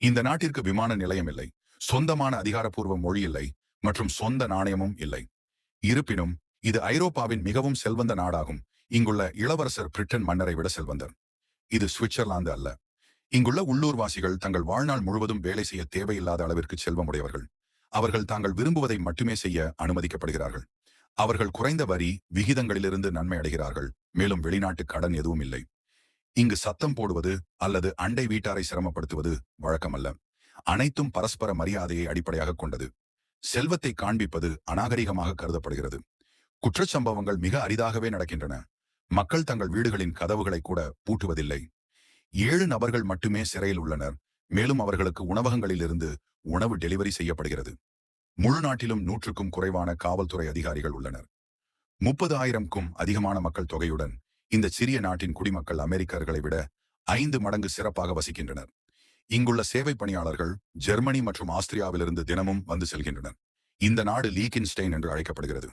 இந்த நாட்டிற்கு விமான நிலையம் இல்லை, சொந்தமான அதிகாரப்பூர்வ மொழி இல்லை மற்றும் சொந்த நாணயமும் இல்லை. இருப்பினும் இது ஐரோப்பாவின் மிகவும் செல்வந்த நாடாகும். இங்குள்ள இளவரசர் பிரிட்டன் மன்னரை விட செல்வந்தர். இது சுவிட்சர்லாந்து அல்ல. இங்குள்ள உள்ளூர்வாசிகள் தங்கள் வாழ்நாள் முழுவதும் வேலை செய்ய தேவையில்லாத அளவிற்கு செல்வமுடையவர்கள். அவர்கள் தாங்கள் விரும்புவதை மட்டுமே செய்ய அனுமதிக்கப்படுகிறார்கள். அவர்கள் குறைந்த வரி விகிதங்களிலிருந்து நன்மை அடைகிறார்கள். மேலும் வெளிநாட்டு கடன் எதுவும் இல்லை. இங்கு சத்தம் போடுவது அல்லது அண்டை வீட்டாரை சிரமப்படுத்துவது வழக்கமல்ல. அனைத்தும் பரஸ்பர மரியாதையை அடிப்படையாக கொண்டது. செல்வத்தை காண்பிப்பது அநாகரிகமாக கருதப்படுகிறது. குற்றச்சம்பவங்கள் மிக அரிதாகவே நடக்கின்றன. மக்கள் தங்கள் வீடுகளின் கதவுகளை கூட பூட்டுவதில்லை. 7 நபர்கள் மட்டுமே சிறையில் உள்ளனர். மேலும் அவர்களுக்கு உணவகங்களிலிருந்து உணவு டெலிவரி செய்யப்படுகிறது. முழு நாட்டிலும் 100க்கும் குறைவான காவல்துறை அதிகாரிகள் உள்ளனர். 30,000க்கும் அதிகமான மக்கள் தொகையுடன் இந்த சிறிய நாட்டின் குடிமக்கள் அமெரிக்கர்களை விட 5 மடங்கு சிறப்பாக வசிக்கின்றனர். இங்குள்ள சேவை பணியாளர்கள் ஜெர்மனி மற்றும் ஆஸ்திரியாவிலிருந்து தினமும் வந்து செல்கின்றனர். இந்த நாடு லீகின்ஸ்டெயின் என்று அழைக்கப்படுகிறது.